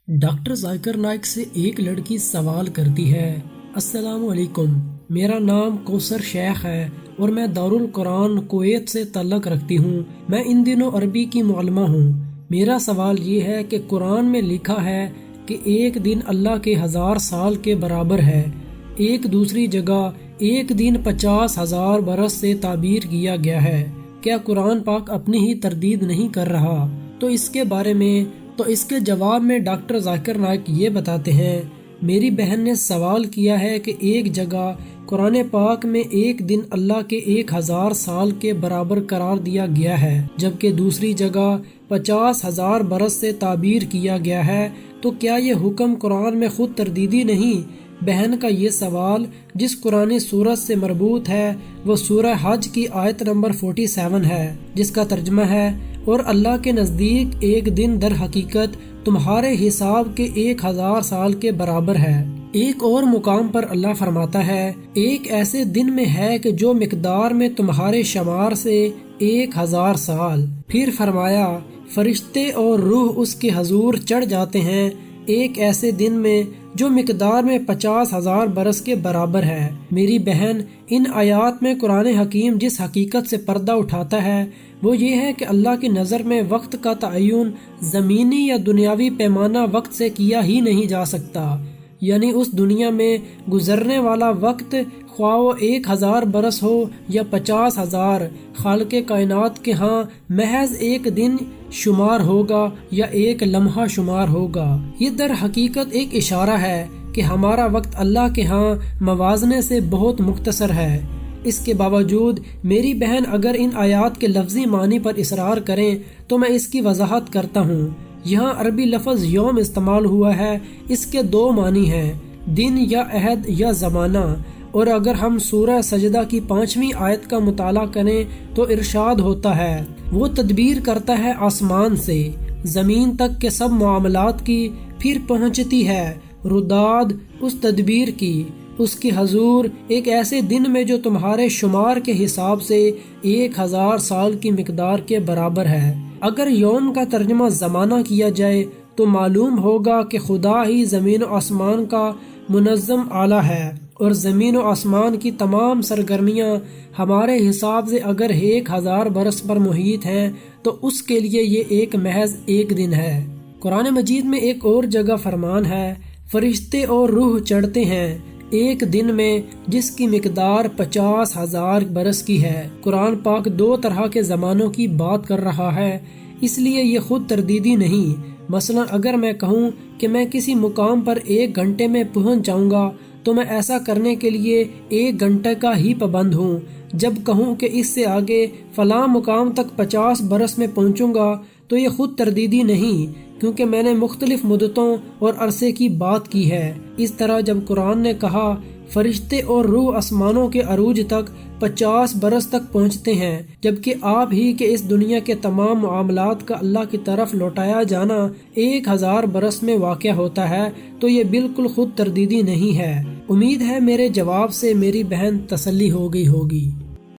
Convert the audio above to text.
Doctor Zakir Naik से एक लड़की सवाल करती है, अस्सलाम वालेकुम, मेरा नाम कौसर शेख है और मैं दारुल कुरान कुवैत से ताल्लुक़ रखती हूँ। मैं इन दिनों अरबी की मुअल्लिमा हूँ। मेरा सवाल ये है कि कुरान में लिखा है कि एक दिन अल्लाह के 1000 साल के बराबर है। एक दूसरी जगह एक दिन 50,000 बरस से ताबीर किया गया है। क्या कुरान पाक अपनी ही तरदीद नहीं कर रहा? तो इसके जवाब में डॉक्टर जाकिर नाइक ये बताते हैं, मेरी बहन ने सवाल किया है कि एक जगह कुरान पाक में एक दिन अल्लाह के 1000 साल के बराबर करार दिया गया है, जबकि दूसरी जगह 50,000 बरस से ताबीर किया गया है। तो क्या ये हुक्म कुरान में खुद तरदीदी नहीं? बहन का ये सवाल जिस कुरानी सूरत से मरबूत है वो सूरह हज की आयत नंबर 47 है, जिसका तर्जमा है, और अल्लाह के नज़दीक एक दिन दर हकीकत तुम्हारे हिसाब के 1000 साल के बराबर है। एक और मुकाम पर अल्लाह फरमाता है, एक ऐसे दिन में है कि जो मिकदार में तुम्हारे शमार से 1000 साल। फिर फरमाया, फरिश्ते और रूह उसके हजूर चढ़ जाते हैं एक ऐसे दिन में जो मिकदार में 50,000 बरस के बराबर है। मेरी बहन, इन आयात में कुरान हकीम जिस हकीकत से पर्दा उठाता है वो ये है कि अल्लाह की नज़र में वक्त का तयन ज़मीनी या दुनियावी पैमाना वक्त से किया ही नहीं जा सकता। यानी उस दुनिया में गुजरने वाला वक्त ख्वाह वो 1000 बरस हो या 50,000, खालिक़े कायनात के यहाँ महज एक दिन शुमार होगा या एक लम्हा शुमार होगा। ये दर हकीकत एक इशारा है कि हमारा वक्त अल्लाह के यहाँ मवाजने से बहुत मुख्तसर है। इसके बावजूद मेरी बहन अगर इन आयात के लफ्जी मानी पर इसरार करें तो मैं इसकी वजाहत करता हूँ। यहाँ अरबी लफ्ज़ यौम इस्तेमाल हुआ है, इसके दो मानी हैं, दिन या अहद या ज़माना। और अगर हम सूरह सजदा की 5वीं आयत का मुताला करें तो इरशाद होता है, वो तदबीर करता है आसमान से ज़मीन तक के सब मामलात की, फिर पहुँचती है रुदाद उस तदबीर की उसकी हजूर एक ऐसे दिन में जो तुम्हारे शुमार के हिसाब से 1000 साल की मिकदार के बराबर है। अगर यौम का तर्जमा ज़माना किया जाए तो मालूम होगा कि खुदा ही ज़मीन और आसमान का मुनज़्ज़म आला है और ज़मीन और आसमान की तमाम सरगर्मियाँ हमारे हिसाब से अगर 1000 बरस पर मुहीत हैं तो उसके लिए ये एक महज एक दिन है। कुरान मजीद में एक और जगह फरमान है, फरिश्ते और रूह चढ़ते हैं एक दिन में जिसकी मिकदार 50,000 बरस की है। कुरान पाक दो तरह के ज़मानों की बात कर रहा है, इसलिए ये खुद तरदीदी नहीं। मसलन अगर मैं कहूँ कि मैं किसी मुकाम पर 1 घंटे में पहुँच जाऊँगा तो मैं ऐसा करने के लिए 1 घंटे का ही पाबंद हूँ। जब कहूँ कि इससे आगे फलां मुकाम तक 50 बरस में पहुँचूँगा तो ये खुद तरदीदी नहीं, क्योंकि मैंने मुख्तलिफ मुद्दतों और अरसे की बात की है। इस तरह जब कुरान ने कहा फरिश्ते और रूह आसमानों के अरूज तक 50 बरस तक पहुँचते हैं, जबकि आप ही के इस दुनिया के तमाम मामलात का अल्लाह की तरफ लौटाया जाना 1000 बरस में वाक़या होता है, तो ये बिल्कुल खुद तरदीदी नहीं है। उम्मीद है मेरे जवाब से मेरी बहन तसल्ली हो गई होगी।